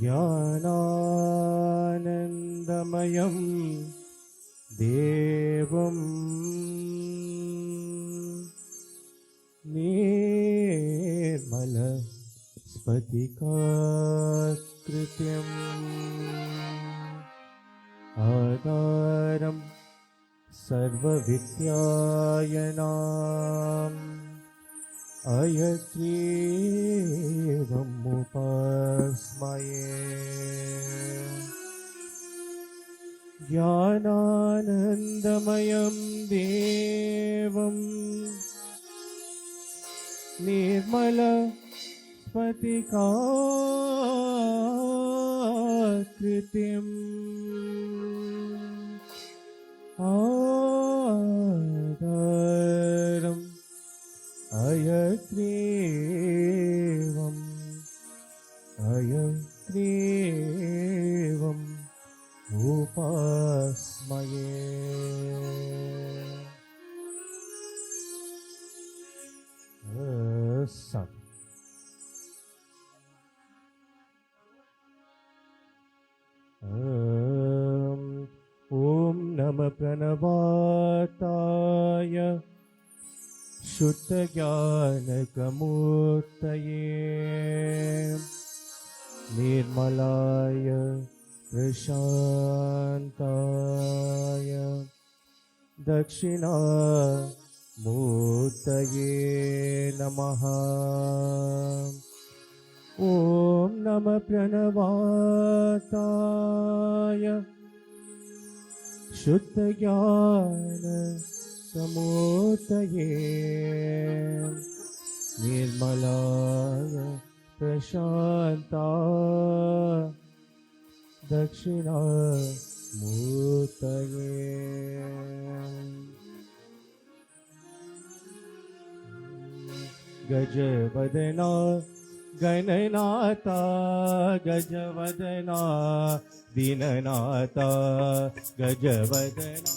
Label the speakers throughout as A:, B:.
A: ज्ञानानन्दमयं देवं निर्मलस्फटिकाकृतिम् आधारं सर्वविद्यायनाम् अयग्रीवमुपास्महे ज्ञानानन्दमयं देवं निर्मलस्फटिकाकृतिम् आधारम् अयग्रीवम् उपास्महे सत् ॐ नमः प्रणवाताय शुद्धज्ञानकमूर्तये निर्मलाय प्रशान्ताय दक्षिणामूर्तये नमः। ॐ नमः प्रणवाताय शुद्धज्ञानकमूर्तये निर्मलाय प्रशान्ताय दक्षिणामूर्तये गजवदना गणनाथा गजवदना दीननाथा गजवदना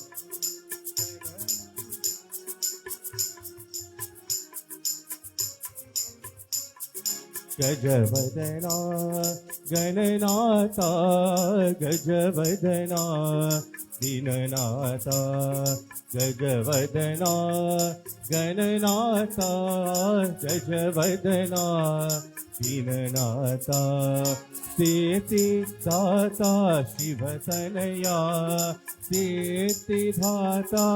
A: गजवदना गणनाथा गजवदना दीननाथा गजवदना गणनाथा गजवदना दीननाथा स्थिति दाता शिवतनया स्थिति दाता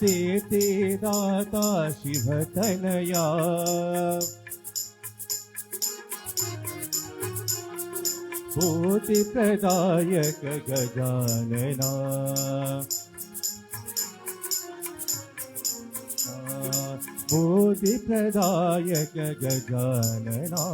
A: स्थिति दाता शिवतनया भूति प्रदायक गजानना भूति प्रदायक गजानना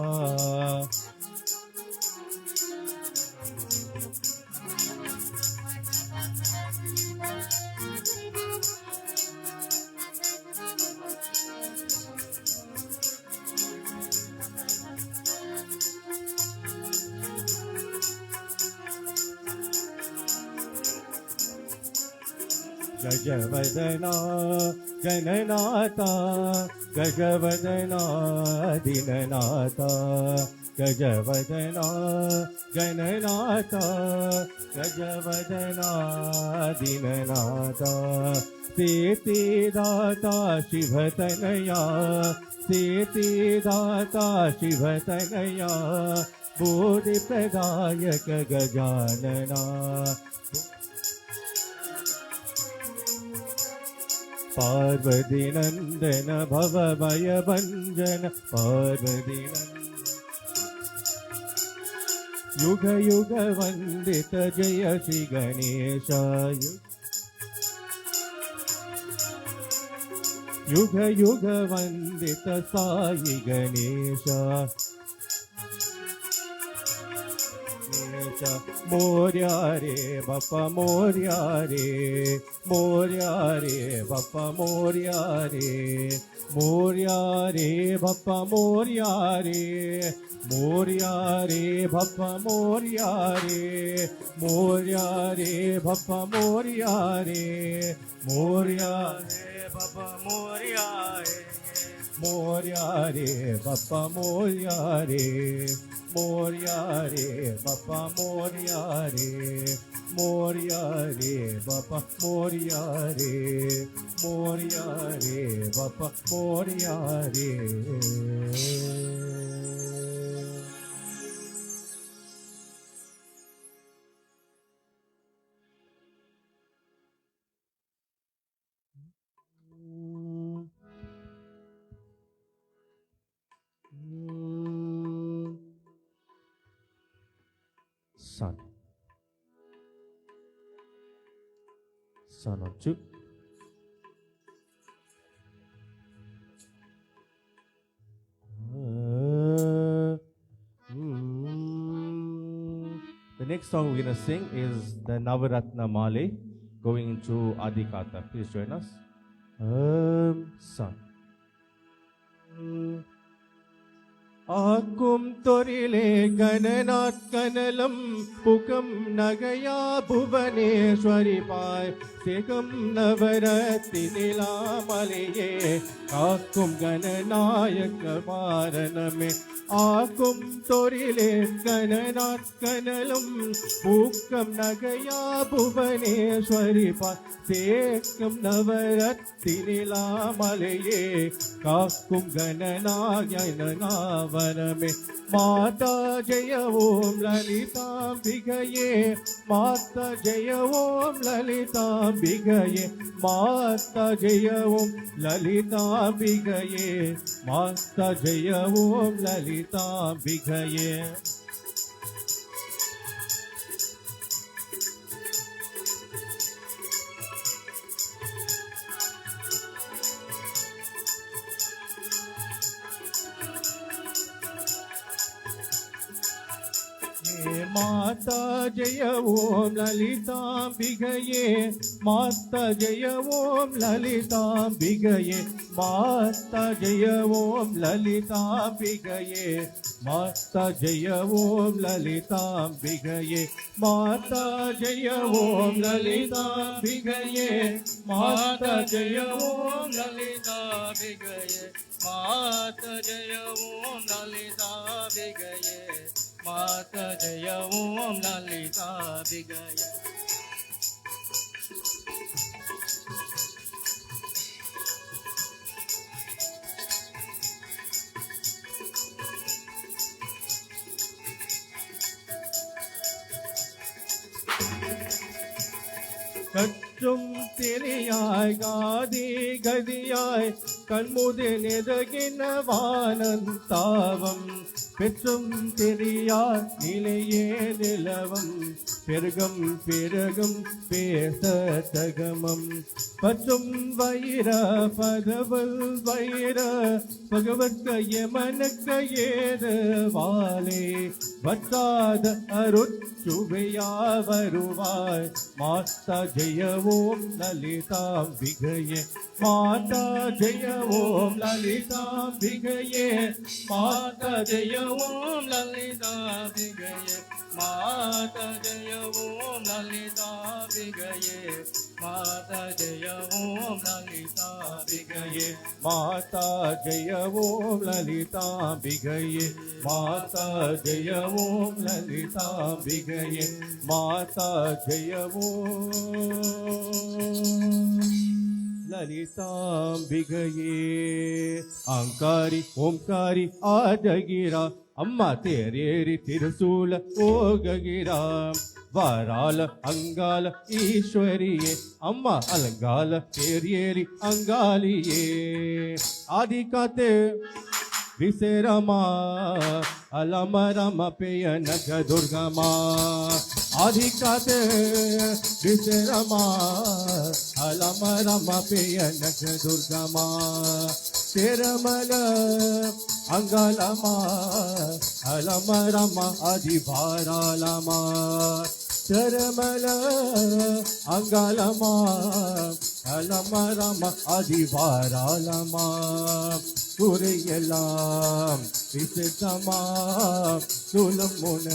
A: गजवदना गणनाथा गजवदना दीननाथा गजवदना गणनाथा गजवदना दीननाथा स्थितिदाता शिवतनया स्थितिदाता शिवतनया बोधिप्रदायक गजानना पार्वती नंदन भवभय भंजन पार्वती युग युग वंदित जय श्री गणेश युग युग वंदित साई गणेश मोर्या रे बापा मोर्या रे बापा मोर्या रे बापा मोर्या रे बापा मोर्या रे बापा मोर्या रे बापा मोर्या रे मोरया रे बाप्पा मोरया रे मोरया रे बाप्पा मोरया रे मोरया रे बाप्पा मोरया रे मोरया रे बाप्पा मोरया रे Son on two. The next song we're going to sing is the Navaratna Male, going into Adikata. Please join us. Son. ஆக்கும் தொரிலே கணநாட் கனலம் புகம் நகையா புவனேஸ்வரி பாய் சிகம் நவரத்தினிலாமலையே காக்கும் கணநாயக மாரணமே ஆக்கும் தொரிலே கணநாட் கனலம் புகம் நகையா புவனேஸ்வரி பாய் சேக்கம் நவரத்தினிலாமலையே காக்கும் கணநாயக வரமே மாதா ஜெய ஓம் லலிதாம்பிகையே மாதா ஜெய ஓம் லலிதாம்பிகையே மாதா ஜெய ஓம் லலிதாம்பிகையே மாதா ஜெய ஓம் லலிதாம்பிகையே माता जय ओम ललितांबिकये माता जय ओम ललितांबिकये माता जय ओम ललितांबिकये माता जय ओम ललितांबिकये माता जय ओम ललितांबिकये माता जय ओम ललितांबिकये माता जय ओम ललितांबिकये माता जय ओम ललितांबिकये கற்றும் தெரியாய் காதி கதியாய் கண்முது நெதகின வானந்தாவம் பெற்றும் தெரியா நிலையே நிலவம் பெருகம் பெருகும் பேச தகமம் பற்றும் வைர பதவல் வைர பகவத்க யமனுக்க ஏத வாலே வற்றாத அருட்சுவையா வருவாய் மாதா ஜெய ஓம் லலிதாம்பிகையே மாதா ஜெய ஓம் லலிதாம்பிகையே மாதா ஜெய ஓம் லலிதாம்பிகையே மாதா ஜெய ஓம் லலிதாம்பிகையே மாதா ஜெய ஓம் லலிதாம்பிகையே மாதா ஜெய ஓம் லலிதாம்பிகையே மாதா ஜெய ஓம் லலிதாம்பிகையே மாதா ஜெய ஓம் லலிதாம்பிகையே அங்காரி ஓம்காரி ஆஜகிரா அம்மா தேரேறி திருசூல ஓககிரா வாரால அங்கால ஈஸ்வரியே அம்மா அலங்கால தேரேறி அங்காலியே ஆதிகாத்தே விசேரமா அலமரம பேய நக துர்கமா ஆதிகாத்தே விசேரமா அலமரம பேய நக துர்கமா தேரமல அங்காலமா அலமரம அதிபாராலமா தரமல அங்காளமா அலமரம அதிவாராளமா குறையெல்லாம் விசித்தமா துலம் முன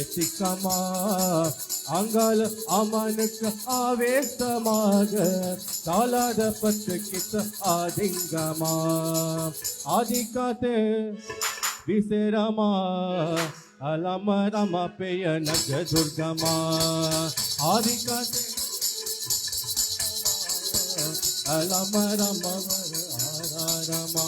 A: எத்திக்கமா அங்கால அமனுக்கு ஆவேசமாக தாளாத பத்து கிட்ட ஆதிங்கமா ஆதிக்காத்து விசேரமா அலமரம பெய நக துர்கமா ஆதிக்காத்து அலமரம ஆராரமா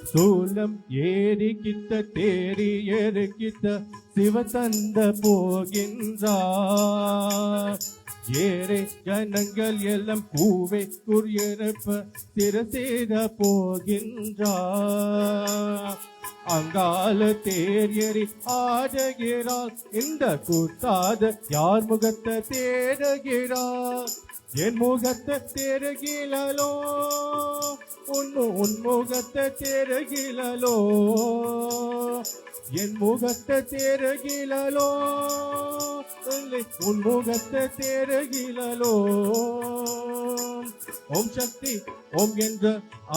A: சூலம் ஏறி கிட்ட தேறி ஏறு கிட்ட சிவதந்த போகின்றார் ஏறே ஜனங்கள் எல்லாம் கூவை குறியறப்ப சிறசேர போகின்றார் அங்கால தேர் ஏறி ஆடுகிறார் இந்த கூத்தாத யார் முகத்தை தேடுகிறார் என் முகத்தை தேடுகிலோ உன் முகத்தை தேடுகிலோ என் முகத்தை தேடுகிலோ உன் முகத்தை தேடுகிலோ ஓம் சக்தி ஓம் என்ற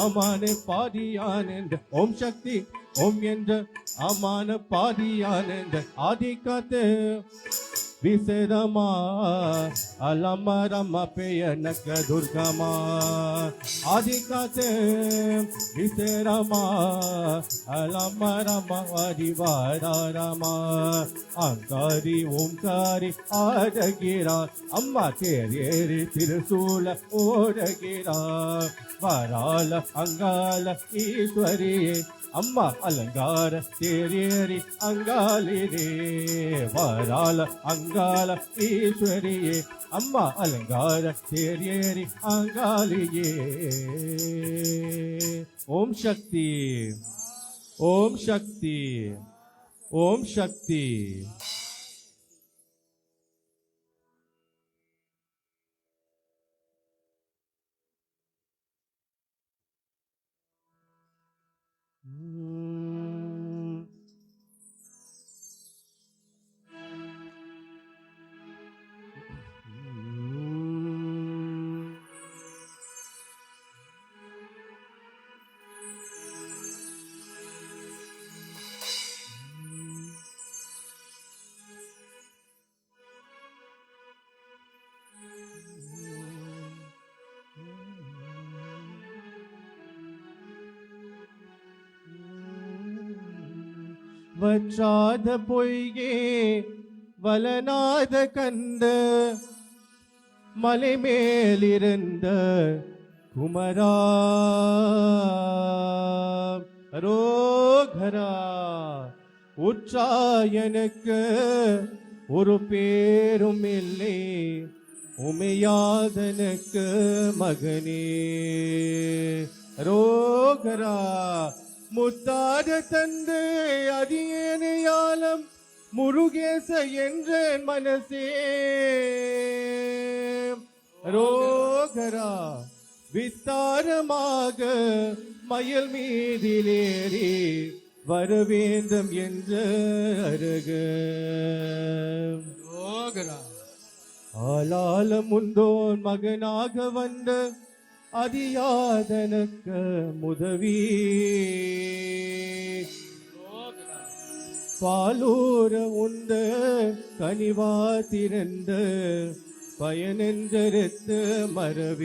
A: அமான பாதியான் என்ற ஓம் சக்தி ஓம் என்ற அமான பாதியான் என்ற ஆதிக்காத்து விசேதமா அலமரம பெய நக்க துர்கமா ஆதிக்காத்து விசேரமா அலமரம அதிவாராரமா அங்காரி ஓம்காரி ஆடுகிறார் அம்மா தேரேறி திருசூல ஓடுகிறார் வரால அங்கால ஈஸ்வரியே அம்மா அலங்கார தேரேறி அங்காளிரே வரால அங்கால ஈஸ்வரியே அம்மா அலங்கார தேரேறி அங்காளியே ஓம் சக்தி ஓம் சக்தி ஓம் சக்தி வற்றாத பொய்கே வலனாத கந்த மலை மேலிருந்த குமரா ரோகரா உற்றாயனுக்கு ஒரு பேரும் இல்லை உமையாதனுக்கு மகனே ரோகரா முத்தாத தந்து அதியனையாலம் முருகேச என்ற மனசே ரோகரா வித்தாரமாக மயில் மீதிலேறி வரவேண்டும் என்ற அருக ரோகரா ஆளால முந்தோன் மகனாக வந்த அதியாதனக்க முதவி பாலூர உந்த கனிவா திறந்த பயனென்றெடுத்து மறவேன்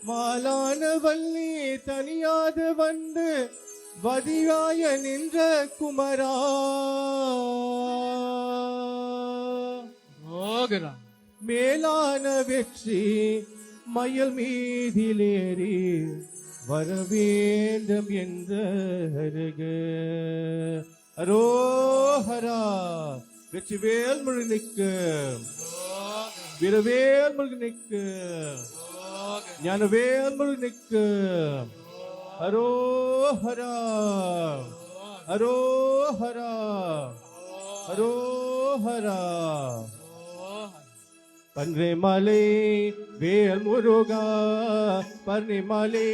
A: மாலான வள்ளி தனியாது வந்து வதியாய நின்ற குமரா மேலான வெற்றி மயில் மீதிலேறி வரவேண்டும் என்று அருகு. அரோஹரா. வெற்றிவேல் முருகனுக்கு, வீரவேல் முருகனுக்கு, ஞானவேல் முருகனுக்கு. அரோஹரா அரோஹரா அரோஹரா. பன்றிமலை வேல் முருகா, பன்னிமலை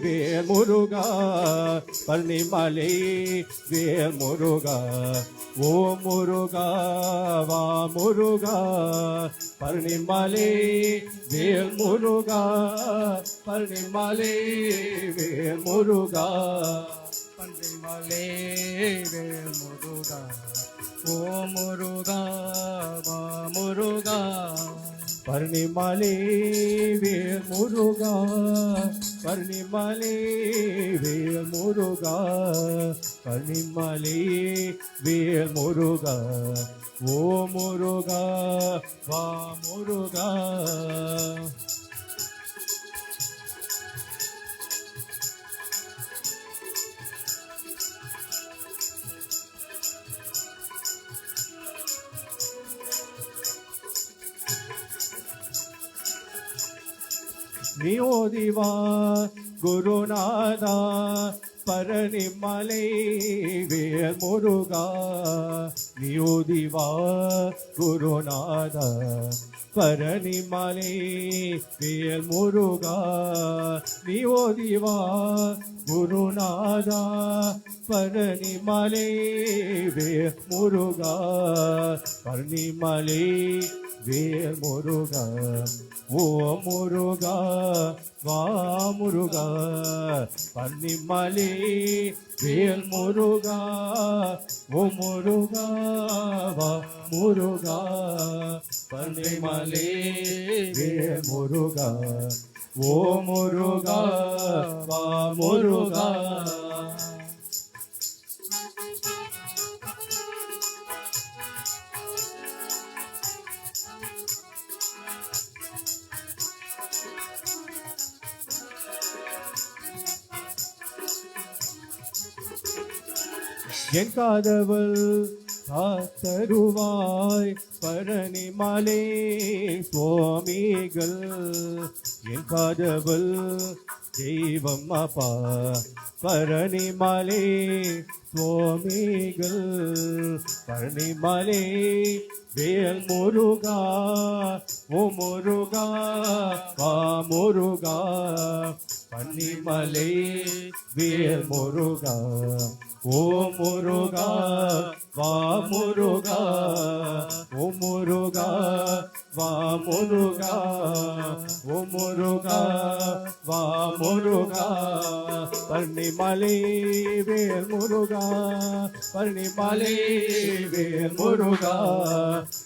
A: வேல் முருகா, பன்னிமலை வேல் முருகா. ஓ முருகா வா முருகா, பன்னிமலை வேல் முருகா, பன்னிமலை வேல் முருகா.
B: பன்றிமலை வேல் முருகா, ஓ முருகா வா முருகா.
A: பன்னிமலை வேல் முருகா, பன்னிமலை வேல் முருகா, பன்னிமலை வேல் முருகா. ஓ முருகா வா முருகா. நியோதிவா குருநாதா, பரணிமலை வேல் முருகா. நியோதிவா குருநாதா, பரணிமலை வேல் முருகா. நியோதிவா குருநாதா, பரணிமலை வேல் முருகா, பரணிமலை வேல் முருகா. ஓ முருகா வா முருகா, பன்னிமலை வேல் முருகா. ஓ முருகா வா முருகா, பன்னிமலை வேல் முருகா. ஓ முருகா வா முருகா. என் காதவள் காத்தருவாய், பரணிமலை சுவாமிகள். என் காதவள் தெய்வம் அப்பா, பரணிமலை சுவாமிகள். பரணிமலை வேல் முருகா, ஓ முருகா வா முருகா, பன்னிமலை வேல் முருகா. ஓ முருகா வா முருகா, ஓ முருகா வா முருகா, ஓ முருகா வா முருகா. பன்னிமலை வேல் முருகா, பன்னிமலை வேல் முருகா,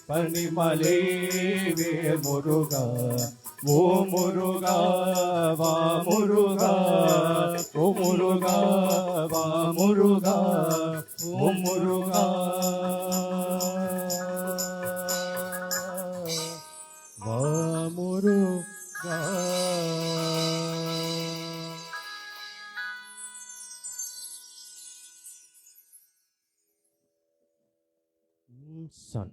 A: பன்னிமலை வேல் முருகா. ஓ முருகா வா முருகா, ஓ முருகா வா முருகா, ஓ முருகா வா முருகா. Son.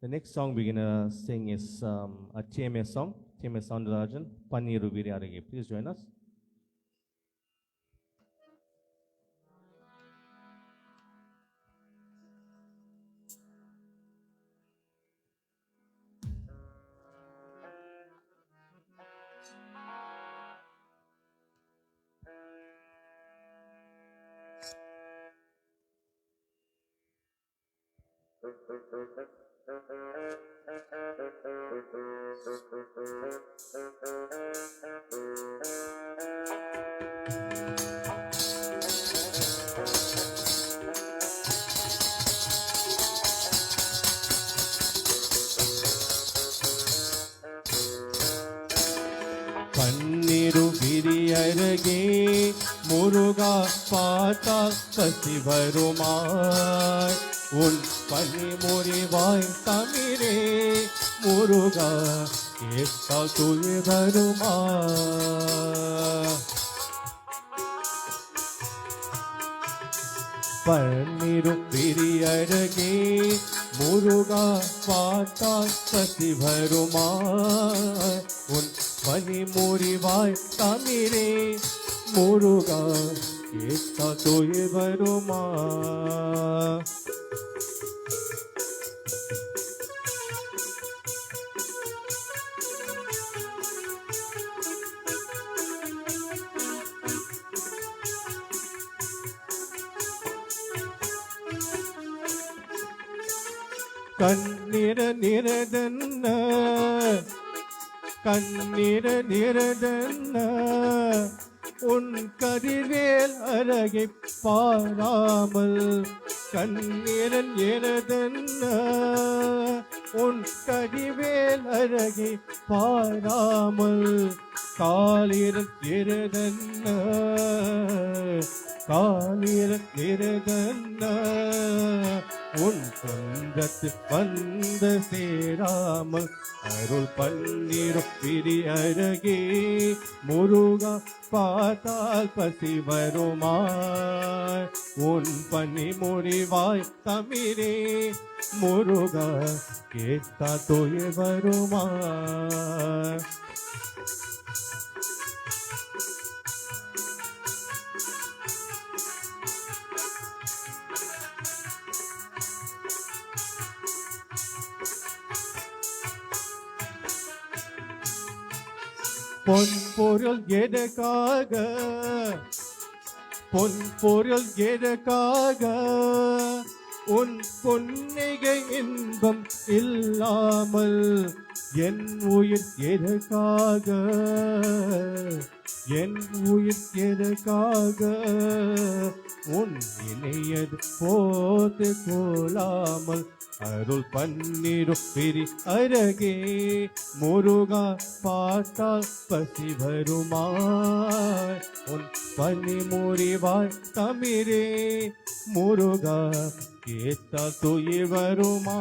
A: The next song we're gonna sing is a TMS song, TMS Soundarajan, Panniru Viriyarage. Please join us. பன்னிரு விரியருகே முருகா பார்த்தால் பசி வருமாய், உன் பனி முறிவாய் தமிழே முருகா கேட்டால் துயில் வருமா? பன்னிரும் பிரியழகே முருகா பார்த்தால் பசி வருமா? உன் பனி முறிவாய் தமிழே முருகா கேட்டால் துயில் வருமா? கண்ணீர நிறதன்ன கண்ணீர நிறதன்ன உன் கதிர்வேல் அழகை பாராமல் கண்ணீரன் எனதன்ன உன் கதிர்வேல் அழகை பாராமல் காலிரன் எனதன்ன காலிரன் எனதன்ன உன் சொந்தத்து வந்த சேராமல் அருள் பன்னீரும் பிரி அழகே முருகா பார்த்தால் பசி வருமா? உன் பனி முறிவாய் தமிழே முருகா கேட்டா துயில் வருமா? பொன் பொருள் எதற்காக பொன் பொருள் எதற்காக உன் பொன்னிகை இன்பம் இல்லாமல் என் உயிர் எதற்காக என் உயிர் எதற்காக உன் இணையது போது கோலாமல் அருள் பன்னீரும் பிரி அழகே முருகா பார்த்தால் பசி வருமா? உன் பனி முறிவாய் தமிழே முருகா கேட்டால் துயில் வருமா?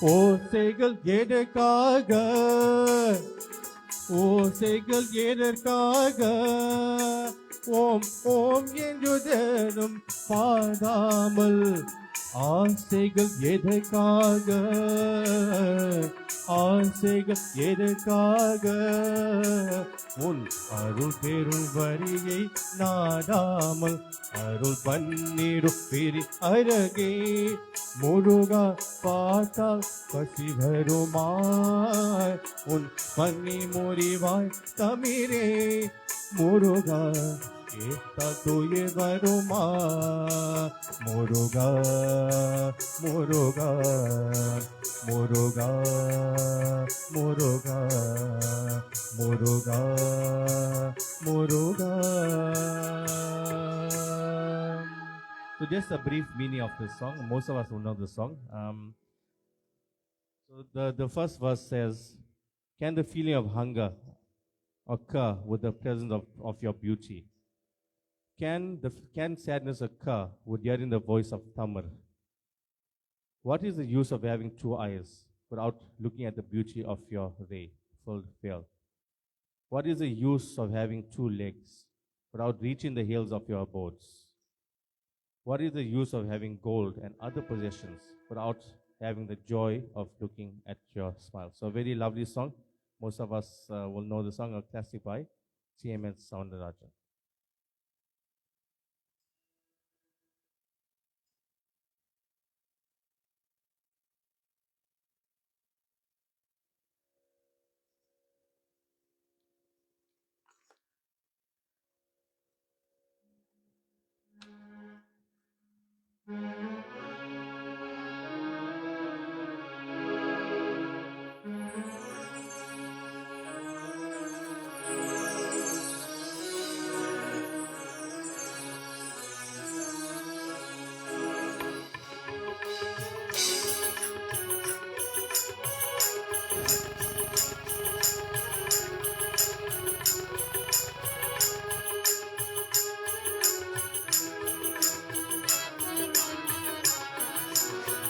A: ஓசைகள் எதற்காக ஓசைகள் எதற்காக ஓம் ஓம் என்றுதரும் பாடாமல் ஆசைகள் எதற்காக ஆசைகள் எதற்காக உன் அருள் பெரும் வரியை நாடாமல் அருள் பன்னீரும் பிரி அழகே முருகா பார்த்தால் பசி வருமா? உன் பனி முறிவாய் தமிழே முருகா கேட்டா துயில் வருமா? Muruga Muruga Muruga Muruga Muruga Muruga. So just a brief meaning of this song. Most of us will know the song. So the first verse says, can the feeling of hunger occur with the presence of your beauty? Can sadness occur with hearing the voice of Tamar? What is the use of having two eyes without looking at the beauty of your ray, full veil? What is the use of having two legs without reaching the hills of your abodes? What is the use of having gold and other possessions without having the joy of looking at your smile? So a very lovely song. Most of us will know the song, a classic by CMS Soundarajan.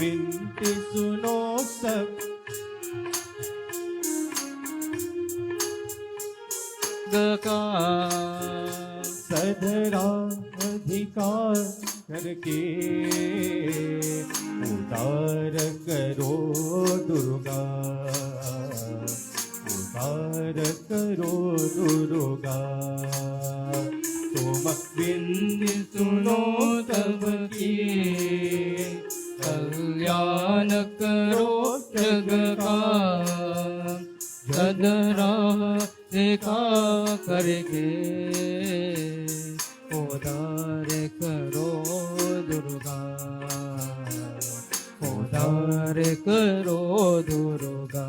A: विनती सुनो सब
B: का
A: सदरा अधिकार करके उदार करो दुर्गा, उदार करो दुर्गा। तुम बिंदी सुनो तब की,
B: कल्याण करो जग का, सदरा देखा करके उदार करो दुर्गा, उदार करो दुर्गा।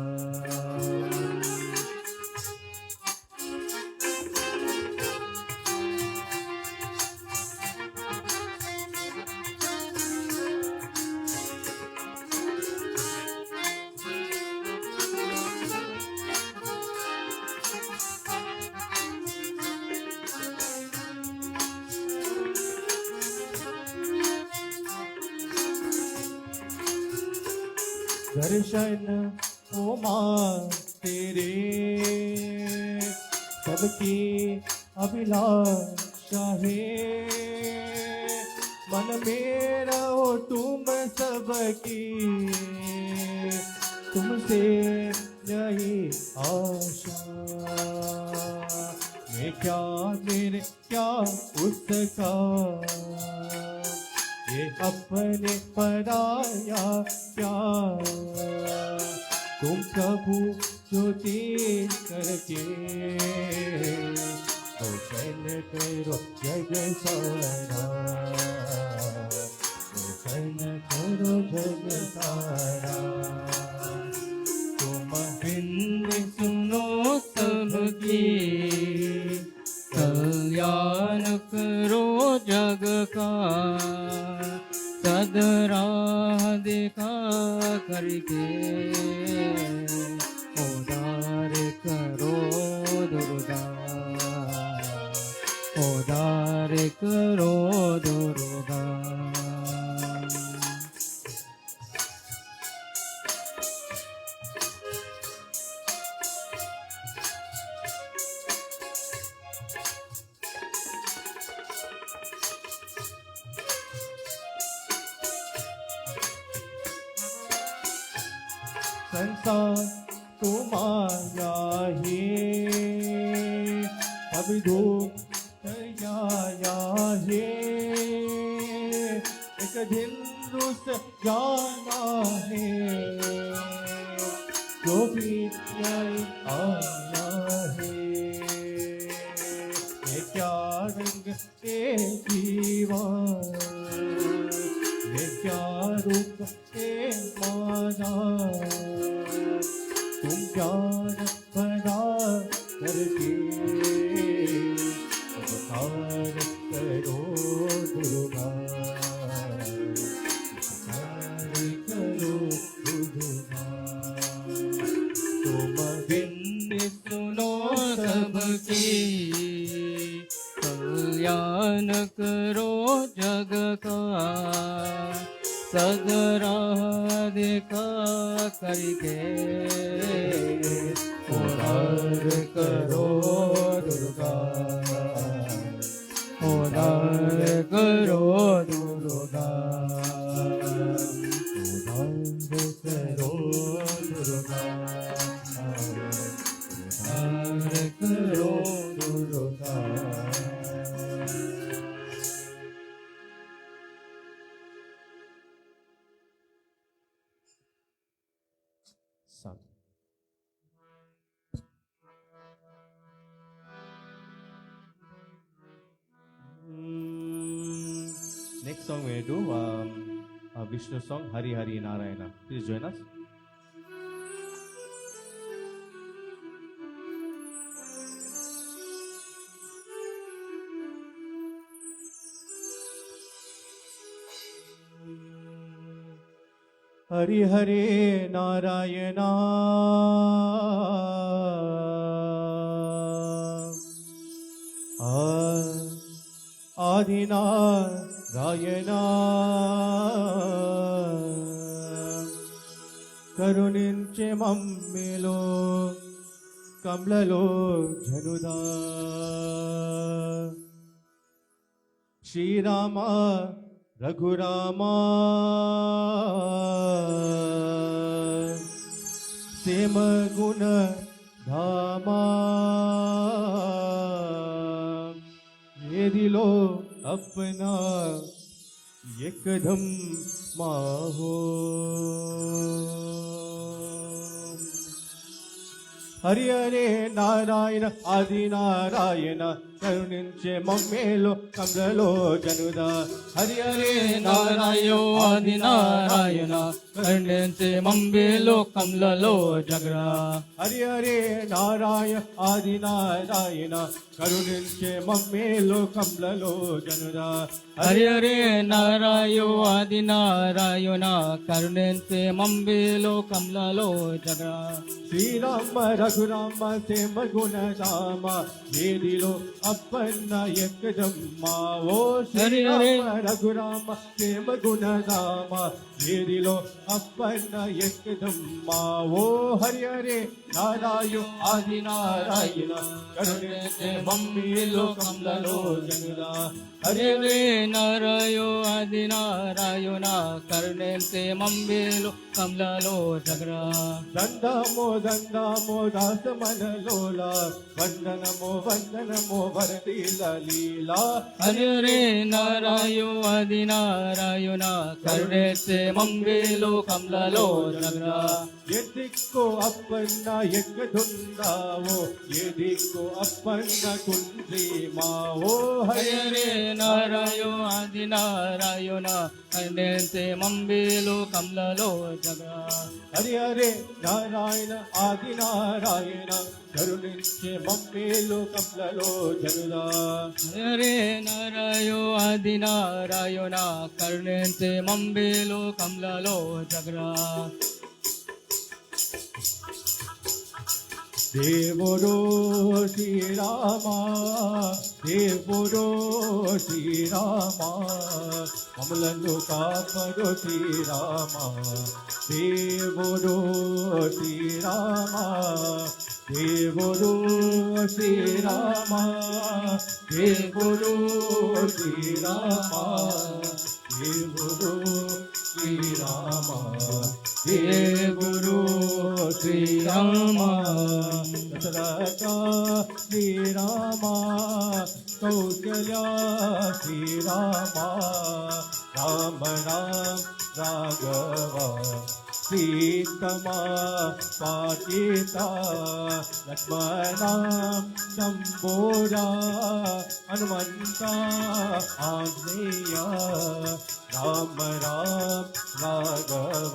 A: दर्शन ओ मां तेरे सबकी अभिलाषा है, मन मेरा हो तुम सबकी, तुमसे यही आशा। मैं क्या मेरे क्या उसका, ये अपने पराया क्या। तुम प्रभु ज्योति करके रोशन करो जग सारा, रोशन करो जग सारा। तुम बिंदी सुनो
B: सबकी, कल्याण करो जग का, सदरा देखा करके उदार करो दुर्गा, उदार करो दुर्गा।
A: संसार तुम्हारा ही, अब धूप आया है, एक दिन रुस जाना है, जो भी यही आना है। ये क्या रंग के जीवन, ये क्या रूप के माना, तुम ज्ञान बना करके उपकार करो दुर्गा, उपकार करो दुर्गा। तुम बिंदी
B: सुनो सबकी, कल्याण करो जग का, सदरा देखा करके उदार करो दुर्गा, उदार करो दुर्गा,
A: उदार करो दुर्गा, उदार करो Durga. Sound. Next song we do a Vishnu song, Hari Hari Narayana. Please join us. Hari Hari Narayana, Adi Narayana, కరుణించే మమ్మిలో కమలలో జనుదా శ్రీరామ రఘురామ సేమ గుణ ధామా ఏదిలో अपना एकदम माहो हरि हरे नारायण आदि नारायण करुणिंचे मम्मेलो कमलो जनुदा हरि हरे
B: నారాయణ ఆది నారాయణ కరుణించే మమ్మేలో కమలలో జగరా
A: हरि हरे नारायण आदि नारायण करुणिंचे मम्मेलो कमलो जनुदा
B: హరి హరే నారాయణ ఆది నారాయణ కరుణించే మమ్మేలో కమలలో జగరా
A: श्री राम रघुराम सेम गुण राम ये दिलो अपना एकदम मावो श्री राम रघुराम सेम गुण राम ये दिलो अपना एकदम मावो हरि हरे नारायण आदि नारायण करुणे मम्मीलो कमलो जनुदा
B: హరి హరే నారాయణ ఆది నారాయణ కరుణించే మమ్మేలో కమలలో జగరా
A: దండమో దండమో దాస మనలోలా వందనమో వందనమో వరదీల లీలా
B: హరి హరే నారాయణ ఆది నారాయణ కరుణించే మమ్మేలో కమలలో జగరా
A: ఎదిక్కో అప్పన్న ఎక్కడుందావో ఎదిక్కో అప్పన్న కుండ్రి మావో
B: హరి హరే నారాయణ ఆది నారాయణ కరుణించే మమ్మేలో కమలలో జగరా
A: హరి హరే నారాయణ ఆది నారాయణ కరుణించే మమ్మేలు కమలలో జనుదా
B: హరే నారాయణ ఆది నారాయణ కరుణించే మమ్మేలో కమలలో జగరా
A: దేవుడో శ్రీరామ దేవుడో శ్రీరామ మమ్మలను కాపడు శ్రీరామ దేవుడో శ్రీరామ దేవుడో శ్రీరామ దేవుడో శ్రీరామ దేవుడో శ్రీరామ దేవుడో శ్రీరామ దశరథ శ్రీరామ కౌశల్య శ్రీరామ రామ రామ రాఘవ सीतमा पाटिता लक्ष्मणा शंभोरा हनुमंता आंजनेया राम राम राघव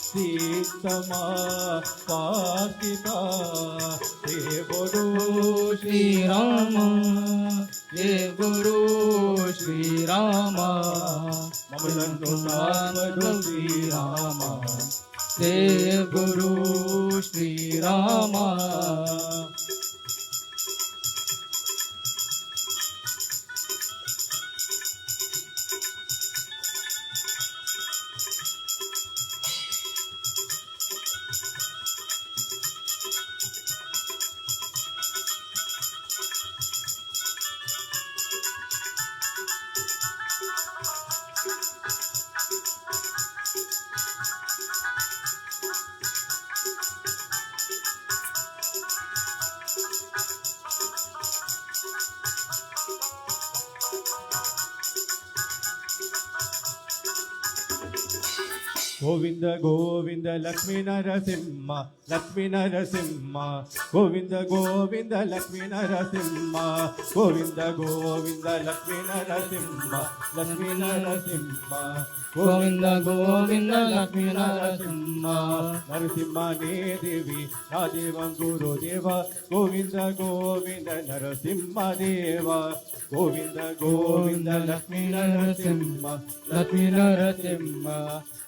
A: सीतमा पाटिता देवरो
B: శ్రీరామ హే గురు శ్రీరామ
A: మమ్మలను కావడు శ్రీరామ
B: హే గురు శ్రీరామ
A: गोविंद गोविंद लक्ष्मी नरसिंह लक्ष्मी नरसिंह गोविंद गोविंद लक्ष्मी नरसिंह गोविंद गोविंद लक्ष्मी नरसिंह लक्ष्मी नरसिंह
B: గోవింద గోవింద లక్ష్మీ నరసింహ
A: नरसिंहने देवी रादेवं गुरुदेव गोविंद गोविंद नरसिंह देव गोविंद गोविंद लक्ष्मी नरसिंह
B: లక్ష్మీ నరసింహ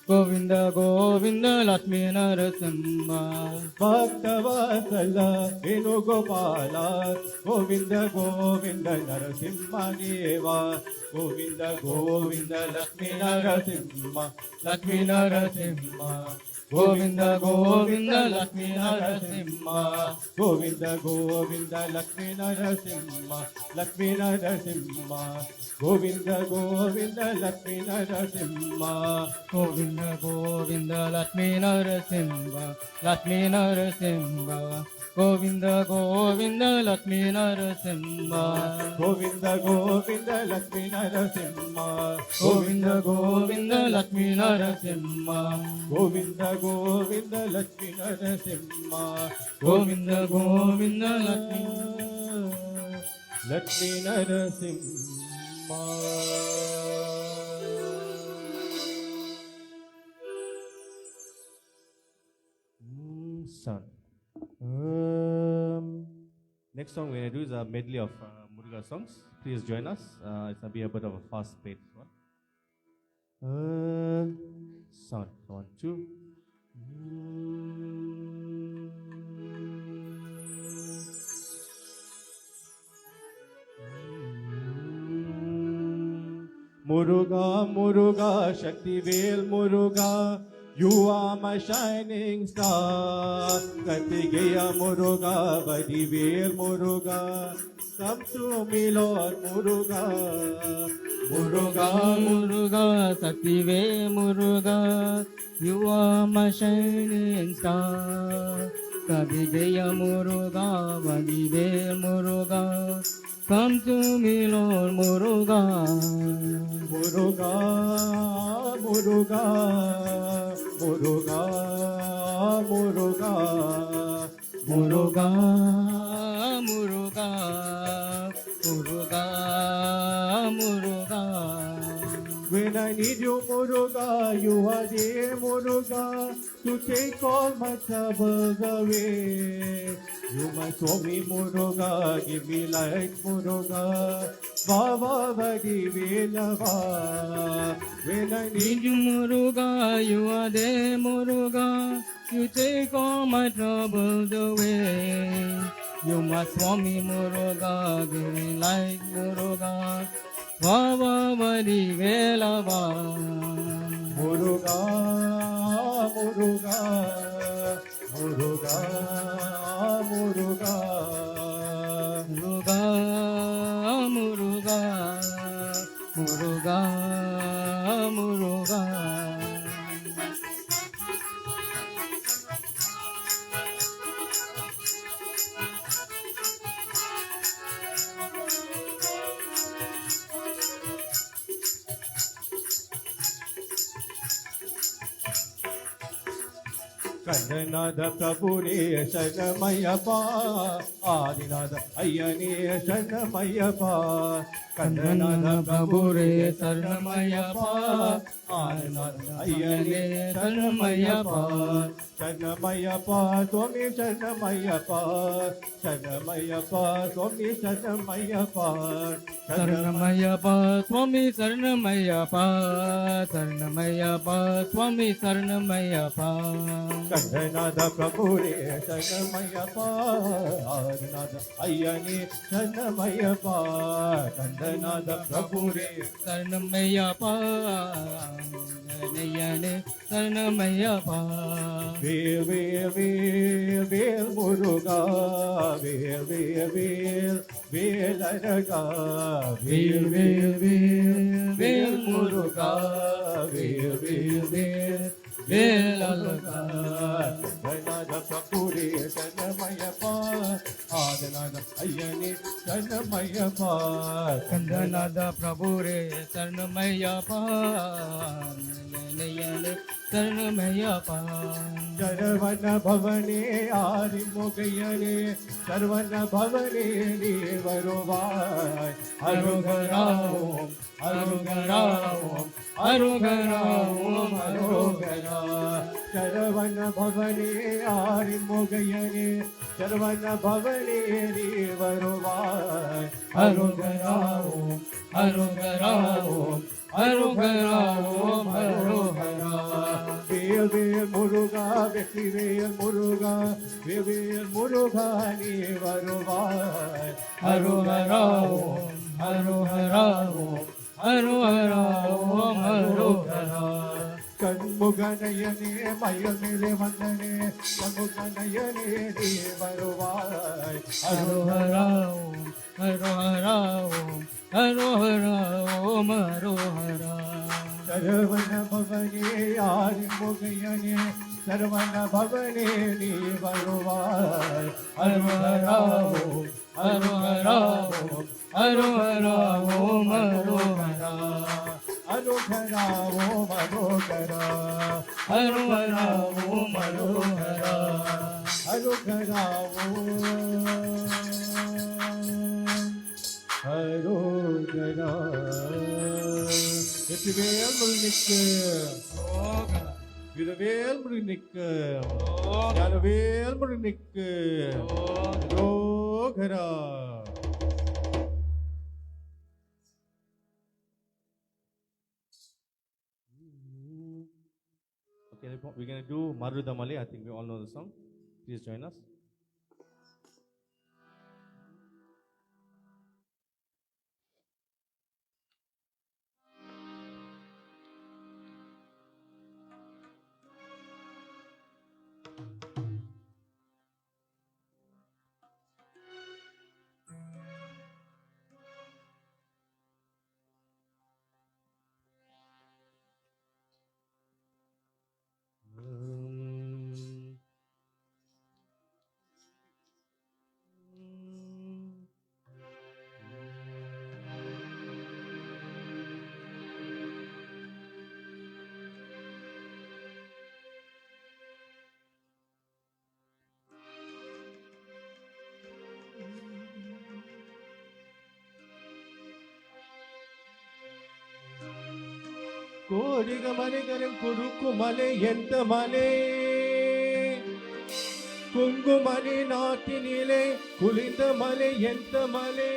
B: గోవింద గోవింద లక్ష్మీ నరసింహ
A: भक्तवत्सल Venugopal Govind Govind Narsingh Dev Govind Govind Lakshmi Narasimha
B: Lakshmi Narasimha Govinda Govinda Lakshmi Narasimha
A: Govinda Govinda Lakshmi Narasimha Lakshmi Narasimha Govinda Govinda Lakshmi Narasimha
B: Govinda Govinda Lakshmi Narasimha Lakshmi Narasimha Govinda Govinda Lakshmi Narasimha
A: Govinda Govinda Lakshmi Narasimha
B: Govinda Govinda Lakshmi Narasimha
A: Govinda Govinda Lakshmi Narasimha
B: Govinda Govinda Lakshmi
A: Lakshmi Narasimha Son. Next song we're going to do is a medley of Muruga songs. Please join us. It's going to be a bit of a fast-paced one. Sound. 1, 2. Muruga, Muruga, Shaktivel Muruga, you are my shining star. Kartigeya Muruga, Vadivel Muruga, come to me Lord Muruga.
B: Muruga Muruga Saktive Muruga you are my shining star Kavigeya Muruga Vadive Muruga come to me Lord Muruga
A: Muruga, Muruga, Muruga, Muruga,
B: Muruga Muruga Muruga Muruga
A: When I need you, Muruga, you are there, Muruga, to take all my troubles away. You must show me, Muruga, give me light, Muruga, Baba Vadi Velava. When I need
B: Need you Muruga, you are there Muruga, you take all my troubles away. You must want me Muruga, give me light Muruga, Baba Vadi Velava.
A: Muruga, Muruga, Muruga, Muruga.
B: Muruga, Muruga, Muruga, Muruga.
A: ಕಂದನಾದ ಪ್ರಭುರೇ ಶರಣಮಯ್ಯಪ್ಪ ಆದಿನಾದ ಅಯ್ಯನೇ ಶರಣಮಯ್ಯಪ್ಪ ಕಂದನಾದ ಪ್ರಭುರೇ ಶರಣಮಯ್ಯಪ್ಪ ಆದಿನಾದ ಅಯ್ಯನೇ ಶರಣಮಯ್ಯಪ್ಪ ಶರಣಮಯ್ಯಪ್ಪ ಸ್ವಾಮಿ ಶರಣಮಯ್ಯಪ್ಪ ಶರಣಮಯ್ಯಪ್ಪ ಸ್ವಾಮಿ ಶರಣಮಯ್ಯಪ್ಪ
B: ಶರಣಮಯ್ಯಪ್ಪ ಸ್ವಾಮಿ ಶರಣಮಯ್ಯಪ್ಪ ಶರಣಮಯ್ಯಪ್ಪ ಸ್ವಾಮಿ ಶರಣಮಯ್ಯಪ್ಪ
A: ಕಂದನಾದ ಪ್ರಭುರೇ ಶರಣಮಯ್ಯಪ್ಪ ಆದಿನಾದ ಅಯ್ಯನೇ ಶರಣಮಯ್ಯಪ್ಪ ಕಂದನಾದ ಪ್ರಭುರೇ
B: ಶರಣಮಯ್ಯಪ್ಪ நெய்யனே சரணமையப்பா
A: வேல் வேல் வேல் வேல் முருகா வேல் வேல் வேல் வேல் அழகா வேல் வேல் வேல் வேல் முருகா வேல் வேல் வேல் வேல் அழகா கணநாத பிரபுரே சரணமய்யப்பா ஆதிநாத ஐயனே சரணமய்யப்பா
B: கந்தநாத பிரபுரே சரணமையப்பா நெய்யனே சரணமையப்பா
A: சரவண பவனே ஆதிமுகையனே சரவண பவனே நீ வருவாய்
B: அருகராவோம் அருகராவோம் அருகராவோம் அருகரா
A: சரவண பவனே ஆதிமுகையனே சரவண பவனே நீ வருவாய்
B: அருகராவோம் அருகராவோம் அருகராவோம் அருகரா
A: வேல் வேல் முருகா வெற்றி வேல் முருகா வேல் வேல் முருகா நீ வருவாய்
B: அருகராவோம் அருகராவோம் அருகராவோம் அருகரா
C: கண்முகநயனே மயில் மேலே வந்தனே கண்முகநயனே நீ வருவாய்
B: ஹரோஹரா ஓம் ஹரோஹரா ஓம் ஹரோஹரா ஓம் ஹரோஹரா
C: சரவண பவனே ஆரின் முகையனே சரவண பவனே நீ வருவாய்
B: ஹரோஹரா ஓம் ஹரோஹரா ஓம் ஹரோஹரா ஓம் ஹரோஹரா
C: அனுகரா ஓம் அனுகரா
B: ஹரோஹரா ஓம் ஹரோஹரா
C: அனுகரா ஓம் அனுகரா வெற்றிவேல் முருகனுக்கு வீரவேல் முருகனுக்கு ஞானவேல் முருகனுக்கு ரோகரா.
A: Okay, we're going to do Marudamale. I think we all know the song. Please join us.
C: கோடிக மனிதரும் குறுக்கு மலை எந்த மலை குங்குமணி நாட்டினிலே குளிர்ந்த மலை எந்த மலை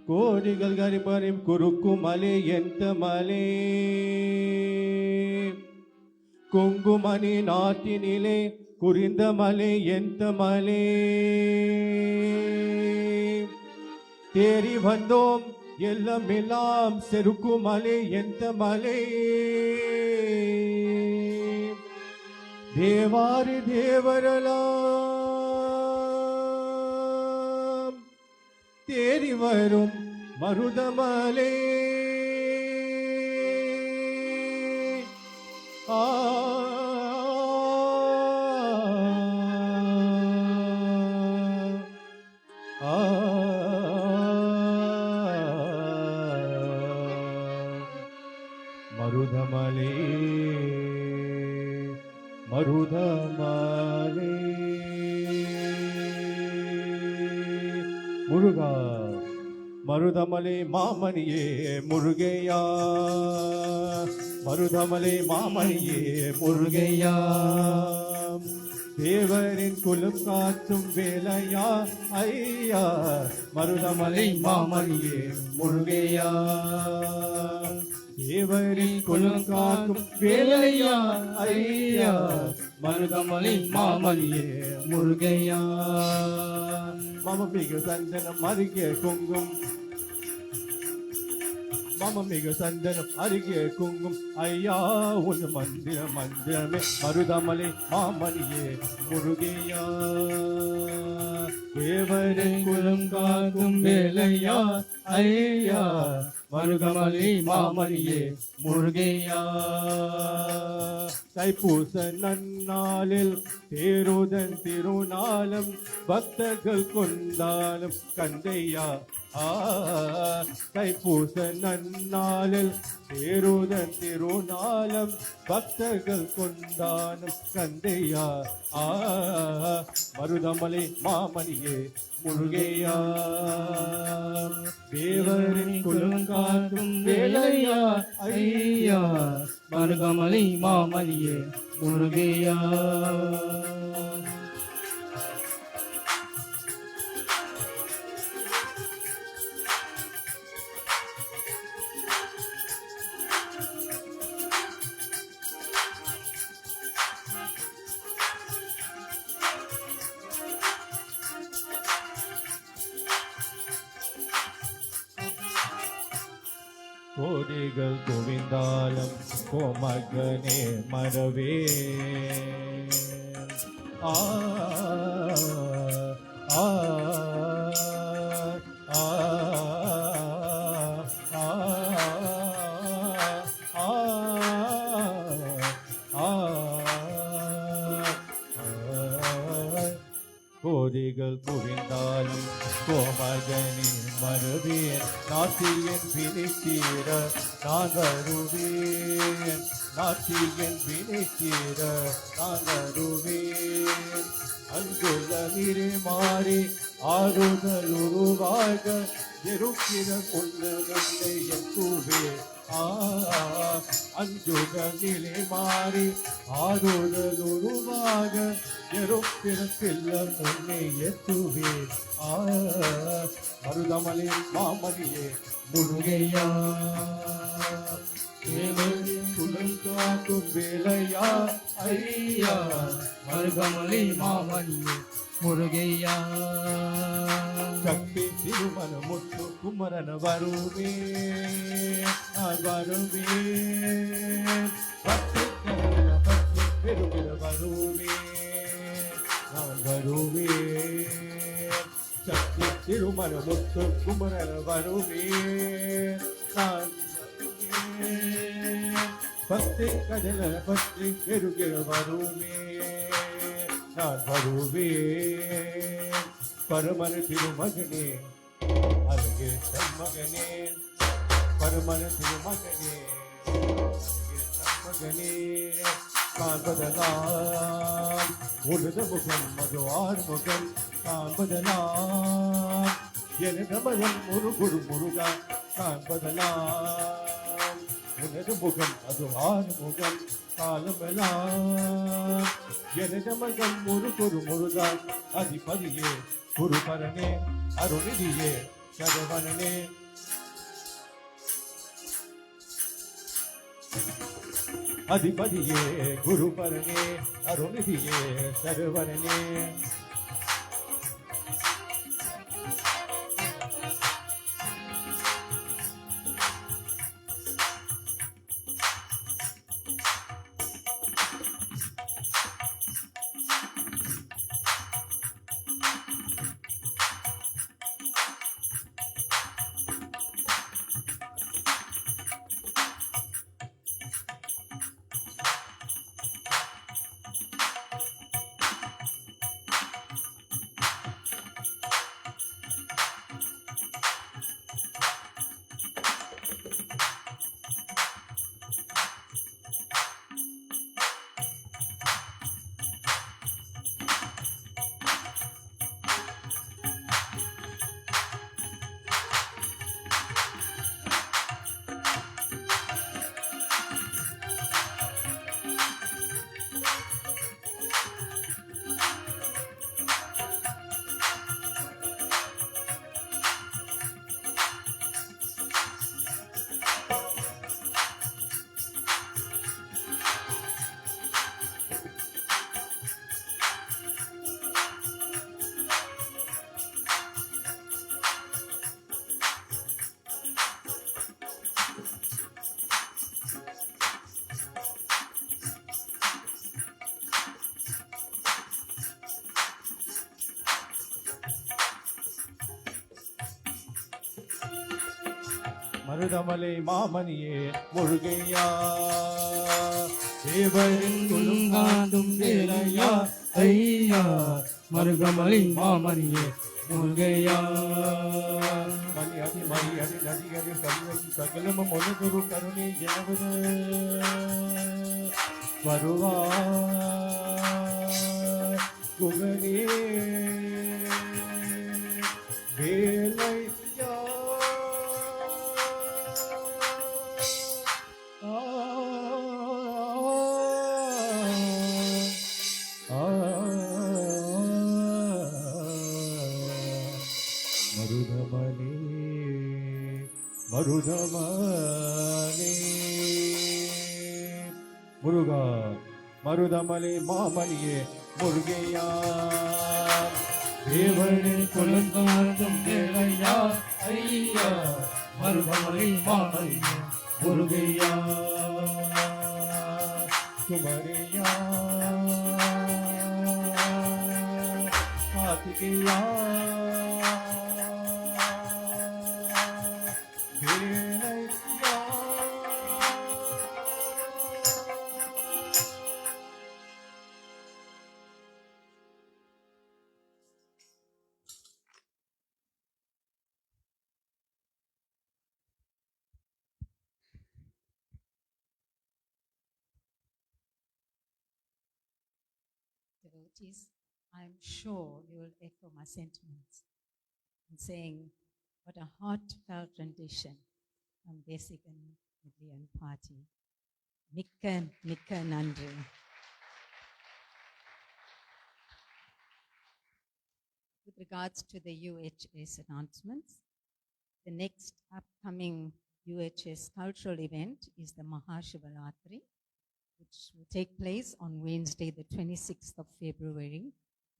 C: கோடிகள் கரிபரிம் குறுக்கு மலை எந்த மலை குங்குமணி நாட்டினிலே குறிந்த மலை எந்த மலை தேறி வந்தோம் எல்லாம் எல்லாம் செருக்கு மலை எந்த மலை தேவாரி தேவரலாம் தேறி வரும் மருதமலை ஆ ஆ மருதமலை மருதமலை முருகா மருதமலை மாமணியே முருகையா மருதமலை மாமணியே முருகையா தேவரின் குலம் காத்தும் வேலையா ஐயா மருதமலை மாமணியே முருகையா தேவரின் குலம் காக்கும் வேலையா ஐயா
B: மருதமலை மாமணியே முருகையா
C: மம மிகு சந்தனம் அருகே குங்கும் மம மிகு சந்தனம் அருகே குங்கும் ஐயா உன் மந்திரம் மந்திரமே மருதமலை மாமணியே முருகையா தேவரின் குலம் காக்கும் வேலையா ஐயா மருதமலை மாமணியே முருகையா தைப்பூச நன்னாளில் தேருதன் திருநாளும் பக்தர்கள் கொண்டாலும் கந்தையா தைப்பூச நன்னாளில் தேருதன் திருநாளும் பக்தர்கள் கொண்டாலும் கந்தையா மருதமலை மாமணியே முருகையா தேவரின் குலங்காக்கும் வேலையா ஐயா
B: மருதமலை மாமணியே முருகையா
C: கோடிகள் குவிந்தாலும் கோமகனே மறவே ஆ ஆ ஆ கோடிகள் குவிந்தாலும் கோமகனே மறுவேன் நாட்டியன் வினைத்தீர நான் வருவேன் நாட்டியன் வினைத்தீர நான் வருவேன் அங்குள்ள நீரே மாறி ஆறுதல் உருவாக இருக்கிற கொள்ளை எத்துவே அஞ்சுக நிலை மாறி ஆறுதல் உருவாக எருப்பிடத்தில் முன்னே எத்துவே மருதமலே மாமணியே
B: முருகையா
C: குலம் காக்கும் வேலையா ஐயா
B: மருகமலை மாமணியே முருகையா
C: சக்தி திருமண முத்து குமரன வருவே நான் வருவேன் பக்தி கரణ பக்தி பெருமிட வருவே நான் வருவேன் சக்தி திருமண முத்து குமரன வருவே நான் வருவேன் பக்தி கடல பக்தி பெருகிற வருவே நான் வருவேன் பரமன திருமகனே அருகே மகனே பரமன திருமகனே அருகே மகனே காண்பதனால் உனது முகம் மது ஆறுமுகம் காண்பதனால் எனது மகன் முருகுரு முருகா காண்பதனால் உனது முகம் அது ஆறுமுகம் காலமெல்லாம் எனது மகன் முருகுரு முருகா அதிபதியே குருபரனே அருணிதியே சரவணனே அதிபதியே குருபரனே அருணிதியே சரவணனே மருதமலை மாமணியே முருகையா தேவரின்
B: குலுங்காதும் வேலையா ஐயா மருகமலை மாமணியே முருகையா
C: மணியடி மணியடி நதியடி கல்வன் சகலமும் ஒழுகுரு கருணை எனவது வருவா குகனே வேலையா மருதமலே மருதமலே முருகா மருதமலை மாமணியே முருகையா
B: தேவனே குலங்கார்ந்தும் தேவையா ஐயா மருதமலை மாலையா
C: முருகையா குமரியா கார்த்திகையா வேலையா
D: Devotees, I'm sure you will echo my sentiments in saying what a heartfelt rendition from Desikan Midlian Party. Mikka Nandri. With regards to the UHS announcements, the next upcoming UHS cultural event is the Mahashivaratri, which will take place on Wednesday, the 26th of February,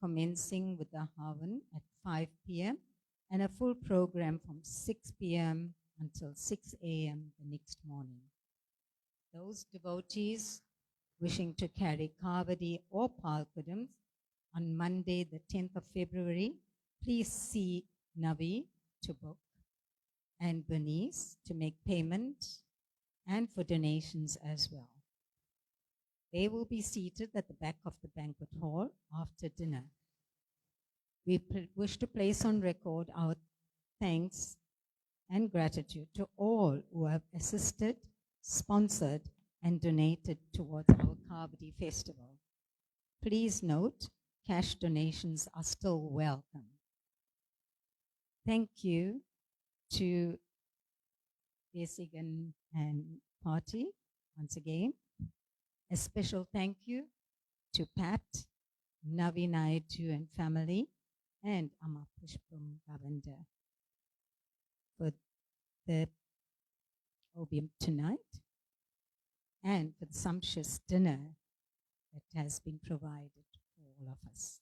D: commencing with the Havan at 5 p.m. and a full program from 6 p.m. until 6 a.m. the next morning. Those devotees wishing to carry Kavadi or Palkudams on Monday, the 10th of February, please see Navi to book and Bernice to make payment and for donations as well. They will be seated at the back of the banquet hall after dinner. We wish to place on record our thanks and gratitude to all who have assisted, sponsored, and donated towards our Kavadi festival. Please note, cash donations are still welcome. Thank you to Desigan and Party once again. A special thank you to Pat, Navi Naidu and family, and Amma Pushpam Gavanda for the obium tonight and for the sumptuous dinner that has been provided for all of us.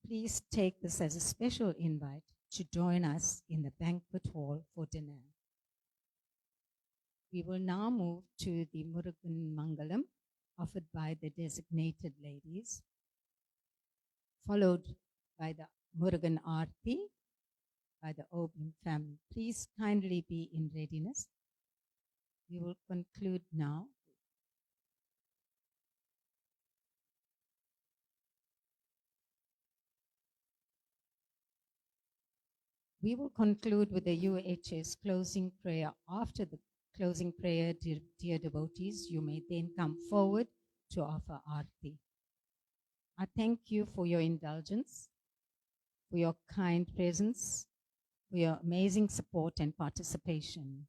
D: Please take this as a special invite to join us in the banquet hall for dinner. We will now move to the Murugan Mangalam offered by the designated ladies, followed by the Murugan Aarti by the Obium family. Please kindly be in readiness. We will conclude now. We will conclude with the UHS closing prayer. After the closing prayer, dear devotees, you may then come forward to offer Aarti. I thank you for your indulgence, for your kind presence, for your amazing support and participation.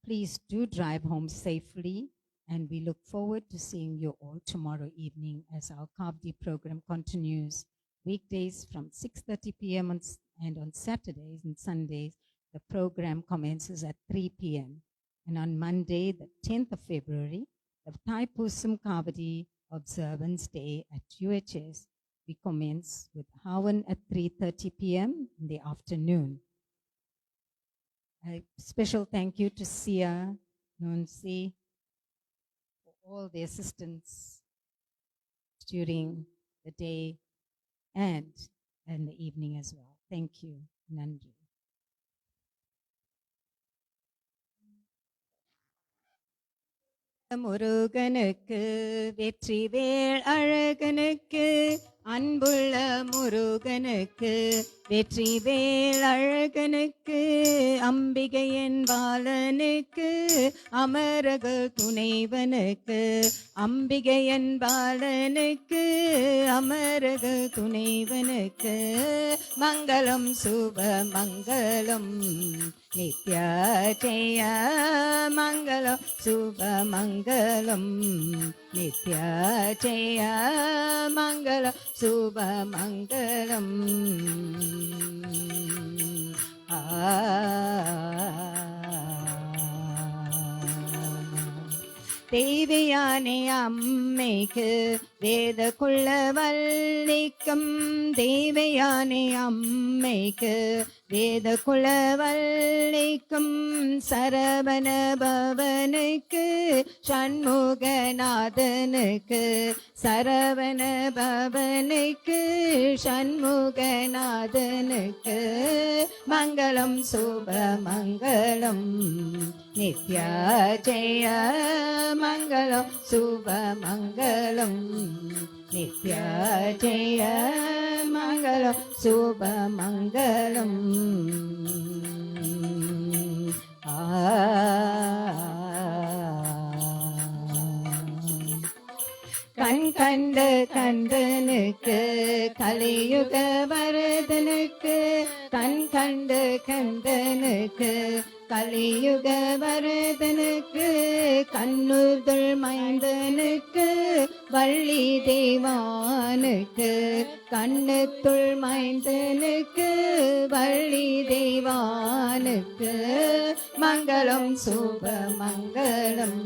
D: Please do drive home safely, and we look forward to seeing you all tomorrow evening as our Kavadi program continues. Weekdays from 6:30 p.m. and on Saturdays and Sundays, the program commences at 3 p.m. And on Monday, the 10th of February, the Thaipusam Kavadi Observance Day at UHS, we commence with Havan at 3:30 p.m. in the afternoon. A special thank you to Sia, Nunsi, for all the assistance during the day and in the evening as well. Thank you, Nandri. முருகனுக்கு வெற்றிவேல் அழகனுக்கு அன்புள்ள முருகனுக்கு வெற்றிவேல் அழகனுக்கு அம்பிகையின் பாலனுக்கு அமரர்கள் துணைவனுக்கு அம்பிகையின் பாலனுக்கு அமரர்கள் துணைவனுக்கு மங்களம் சுப மங்களம் நித்ய ஜெய மங்களம் சுப மங்களம் நித்ய ஜெய மங்களம் சுப மங்களம் தேவியானே அம்மைக்கு வேத கொள்ள வல்லிக்கும் தேவியானே அம்மைக்கு வேத கொள்ள வல்லிக்கும் சரவண பவனுக்கு சண்முகநாதனுக்கு சரவண பவனுக்கு சண்முகநாதனுக்கு மங்களம் சுப மங்களம் நித்ய ஜெய மங்களம் சுப மங்களம் நித்ய ஜெய மங்களம் சுப மங்களம் கண் கண்ட கண்டனுக்கு கலியுக வரதனுக்கு கண் கண்ட கண்டனுக்கு கலியுக வரதனுக்கு கண்ணுதல் மைந்தனுக்கு வள்ளி தெய்வானுக்கு கண்ணுத்துள் மைந்தனுக்கு வள்ளி தெய்வானுக்கு மங்களம் சுப மங்களம்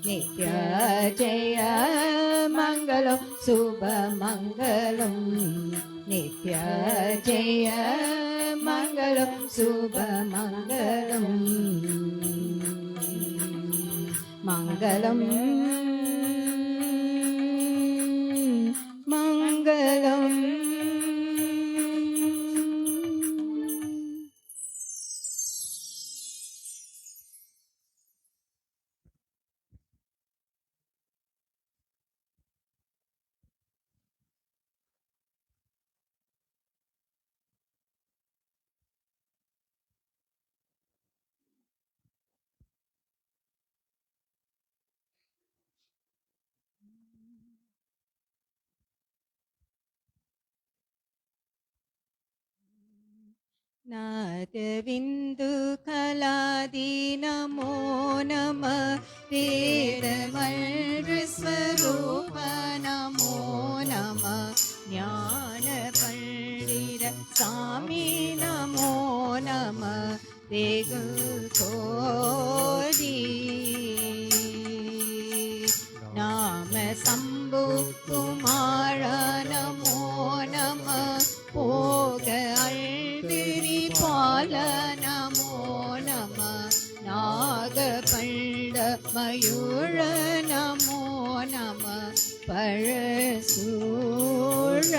D: நித்ய ஜெய மங்களம் சுப மங்களம் நித்ய ஜெய மங்களம் சுப மங்களம் மங்களம் மங்களம் नादविन्दु कलादि नमो नमः वेदमल्लस्वरूप नमो नमः ज्ञानपण्डित स्वामी नमो नमः वेगुकोडी नाम शम्भु कुमार नमो नमः भोग पाल नमो नमः नागपण्ड मयूर नमो नमः परशूर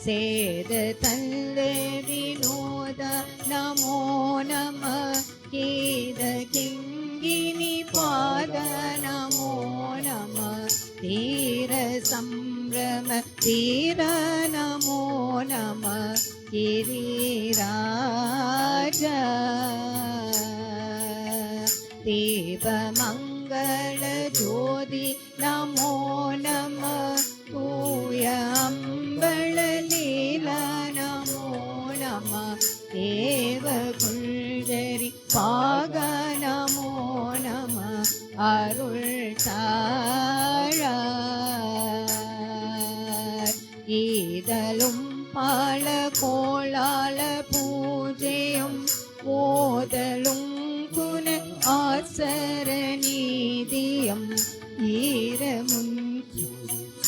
D: सेद तल्ल विनोद नमो नमः केद किङ्गिनी पाद नमो नमः धीर संभ्रम धीर नमो नमः गिरिराज देवमङ्गल ज्योति नमो नमः तूय अम्बल लीला नमो नमः देवकुञ्जरि पाग नमो नमः अरुள் தாழாய் ஈதலும் பால கோளால பூஜையும் ஓதலும் குண ஆசர நீதியம் ஈரமுன்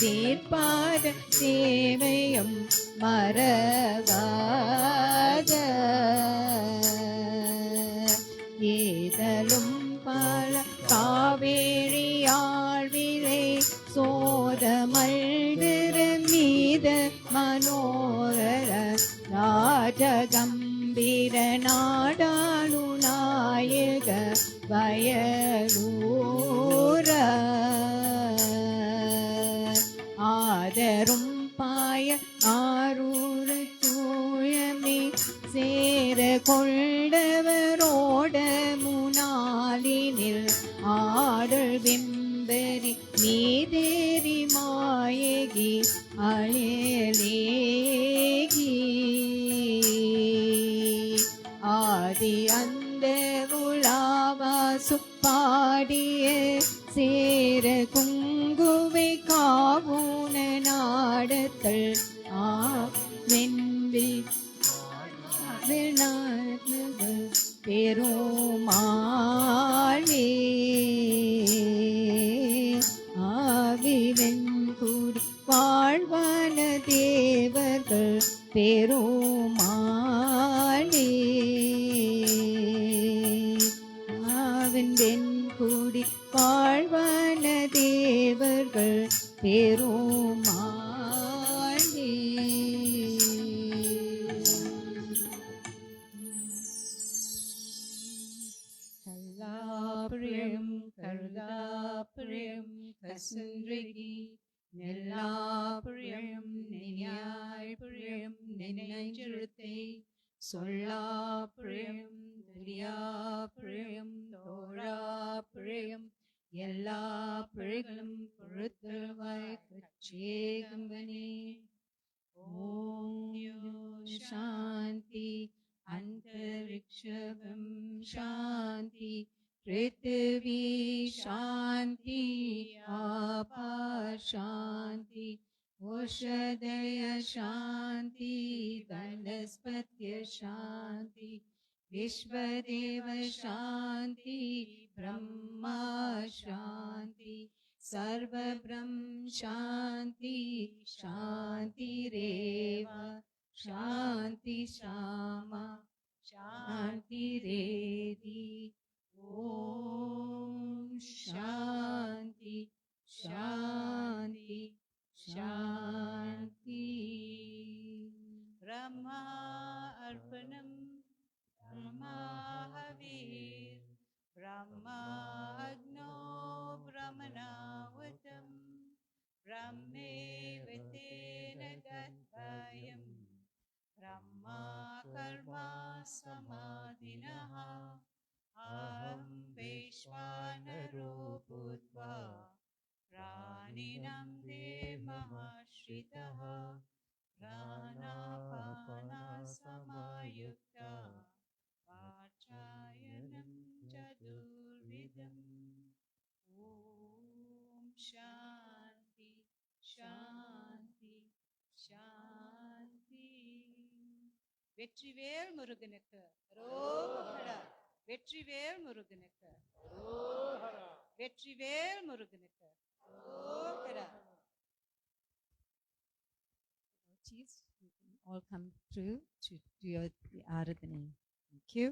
D: சேர்ப்பாத சேவையும் மறவாத ஈதலும் பால காவேரி ஆழ்விலை சோதமல்திர மீத மனோகர ராஜகம்பீர நாடாளு நாயக வயலூர ஆதரும் பாய கொண்டவரோட முனாலினில் ஆடல் வெம்பரி நீதேரி மாயகி அழலேகி ஆதி அந்த உலாவாசு பாடிய சேர குங்குவை காவுன நாடத்தல் வென்றி பெருமாளே ஆவிவன் கூடி வாழ்வான தேவர்கள் பெருமாளே ஆவின் கூடி வாழ்வான தேவர்கள் பெருமாளே. கல்லாபிரியம் கருதாபிரியம் கசுந்திரிகி நெல்லாபிரியம் நெய்யாய்பிரியம் நெஞ்செழுத்தை சொல்லாபிரியம் துரியாபிரியம் தோழாபிரியம் எல்லா பிழைகளும் பொறுத்தல்வாய் கச்சேகம்பனே. ஓம் சாந்தி அந்தரிக்ஷகம் சாந்தி பிருத்திவி சாந்தி ஆபா சாந்தி ஓஷதய சாந்தி வனஸ்பத்ய சாந்தி विश्वदेव शान्ति ब्रह्मा शान्ति सर्वब्रह्म शान्ति शान्तिरेव शान्ति श्यामा शान्तिरेधि ॐ शान्ति शान्ति शान्ति. ब्रह्मा अर्पणम् ब्रह्माहवीर ब्रह्माग्नो ब्रह्मणावतम् ब्रह्मेव तेन गद्भयम् ब्रह्मा कर्मा समाधिनः अहं वैश्वानरो भूत्वा प्राणिनां देहमाश्रितः प्राणापानसमायुक्ता वाचायनं चतुर्विधम्. ॐ शान्ति शान्ति शान्ति. வெற்றிவேல் முருகனுக்கு ரோஹரா. வெற்றிவேல் முருகனுக்கு ரோஹரா. வெற்றிவேல் முருகனுக்கு ரோஹரா. Please, you can all come through to do your Aradhana. Thank you.